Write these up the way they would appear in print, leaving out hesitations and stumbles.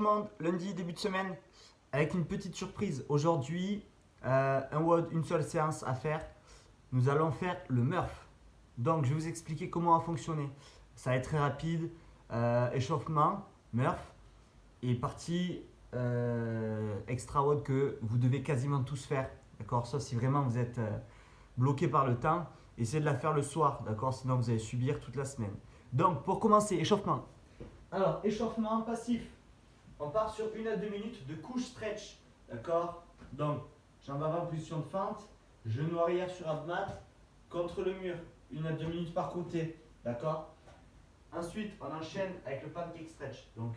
échauffement lundi, début de semaine, avec une petite surprise. Aujourd'hui, une seule séance à faire. Nous allons faire le Murph. Donc, je vais vous expliquer comment va fonctionner. Ça va être très rapide. Échauffement, Murph et partie extra WOD que vous devez quasiment tous faire. D'accord. Sauf si vraiment vous êtes bloqué par le temps. Essayez de la faire le soir. D'accord. Sinon, vous allez subir toute la semaine. Donc, pour commencer, échauffement. Alors, échauffement passif. On part sur 1 à 2 minutes de couche stretch. D'accord. Donc, jambes avant, position de fente. Genou arrière sur abmat. Contre le mur. 1 à 2 minutes par côté. D'accord. Ensuite, on enchaîne avec le pancake stretch. Donc,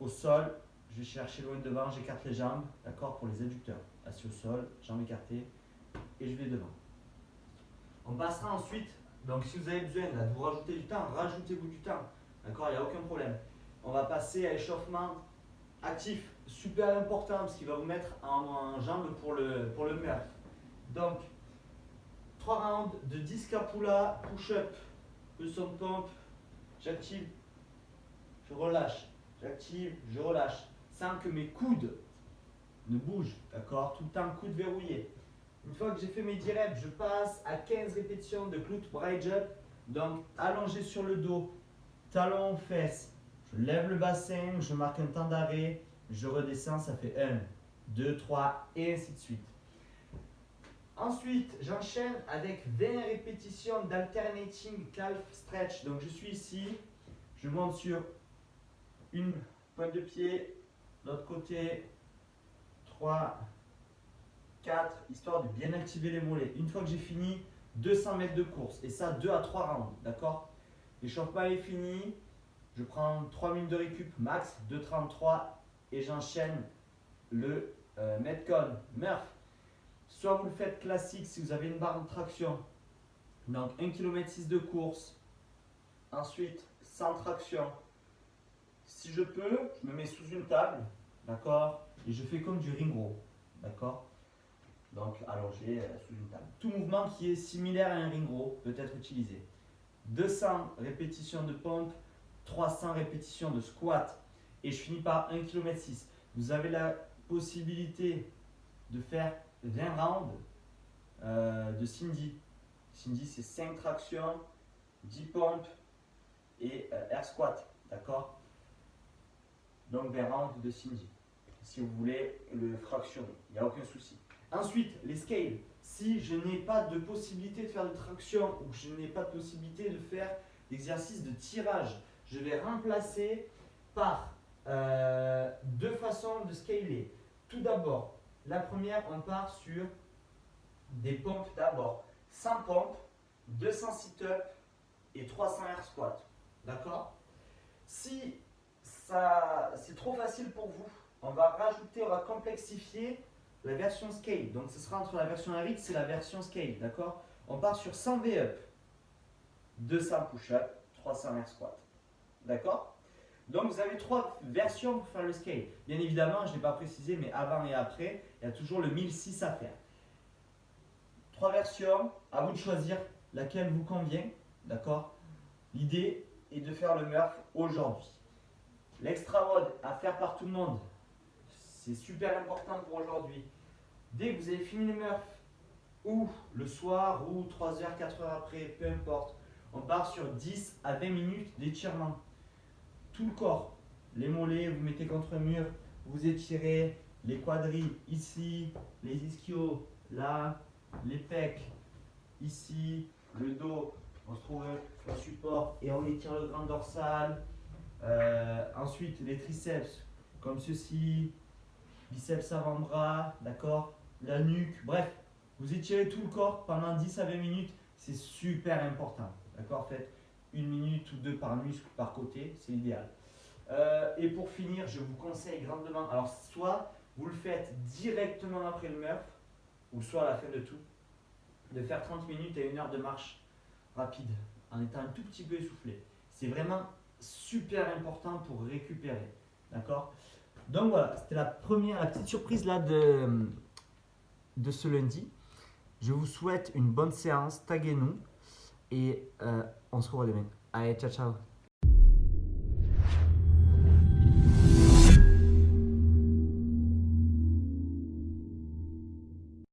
au sol, je vais chercher loin devant, j'écarte les jambes. D'accord. Pour les adducteurs. Assis au sol, jambes écartées. Et je vais devant. On passera ensuite. Donc, si vous avez besoin là, de vous rajouter du temps, rajoutez-vous du temps. D'accord, il n'y a aucun problème. On va passer à échauffement actif, super important parce qu'il va vous mettre en jambes pour le Murph. Donc, 3 rounds de 10 capula, push-up, position de pompe, j'active, je relâche, j'active, je relâche, sans que mes coudes ne bougent, d'accord. Tout le temps, coudes verrouillés. Une fois que j'ai fait mes 10 reps, je passe à 15 répétitions de glute bridge up, donc allongé sur le dos, talons aux fesses. Je lève le bassin, je marque un temps d'arrêt, je redescends, ça fait 1, 2, 3 et ainsi de suite. Ensuite, j'enchaîne avec 20 répétitions d'alternating calf stretch. Donc je suis ici, je monte sur une pointe de pied, l'autre côté, 3, 4, histoire de bien activer les mollets. Une fois que j'ai fini, 200 mètres de course et ça 2 à 3 rounds, d'accord. L'échauffement est fini. Je prends 3 minutes de récup max, 2,33 et j'enchaîne le Metcon Murph. Soit vous le faites classique si vous avez une barre de traction, donc 1,6 km de course, ensuite sans traction. Si je peux, je me mets sous une table, d'accord, et je fais comme du ring row, d'accord, donc allongé sous une table. Tout mouvement qui est similaire à un ring row peut être utilisé. 200 répétitions de pompe, 300 répétitions de squat et je finis par 1,6 km. Vous avez la possibilité de faire 20 rounds de Cindy. Cindy, c'est 5 tractions, 10 pompes et air squat. D'accord. Donc 20 rounds de Cindy. Si vous voulez le fractionner, il n'y a aucun souci. Ensuite, les scales. Si je n'ai pas de possibilité de faire de traction ou que je n'ai pas de possibilité de faire d'exercice de tirage, je vais remplacer par 2 façons de scaler. Tout d'abord, la première, on part sur des pompes d'abord. 100 pompes, 200 sit-up et 300 air squat. D'accord. Si c'est trop facile pour vous, on va complexifier la version scale. Donc ce sera entre la version RX et la version scale. D'accord. On part sur 100 V-up, 200 push-up, 300 air squat. D'accord. Donc vous avez 3 versions pour faire le scale. Bien évidemment, je ne l'ai pas précisé, mais avant et après, il y a toujours le 1006 à faire. 3 versions, à vous de choisir laquelle vous convient. D'accord. L'idée est de faire le Murph aujourd'hui. L'extra WOD à faire par tout le monde, c'est super important pour aujourd'hui. Dès que vous avez fini le Murph, ou le soir, ou 3 heures, 4 heures après, peu importe, on part sur 10 à 20 minutes d'étirement. Tout le corps, les mollets, vous mettez contre le mur, vous étirez les quadris ici, les ischios là, les pecs ici, le dos, on se trouve un support et on étire le grand dorsal. Ensuite, les triceps comme ceci, biceps avant-bras, d'accord, la nuque, bref, vous étirez tout le corps pendant 10 à 20 minutes, c'est super important, d'accord. Faites 1 minute ou 2 par muscle par côté, c'est l'idéal. Et pour finir, je vous conseille grandement, alors soit vous le faites directement après le Murph, ou soit à la fin de tout, de faire 30 minutes et 1 heure de marche rapide, en étant un tout petit peu essoufflé. C'est vraiment super important pour récupérer, d'accord. Donc voilà, c'était la petite surprise là de ce lundi. Je vous souhaite une bonne séance, taguez-nous et on se revoit demain. Allez, ciao ciao.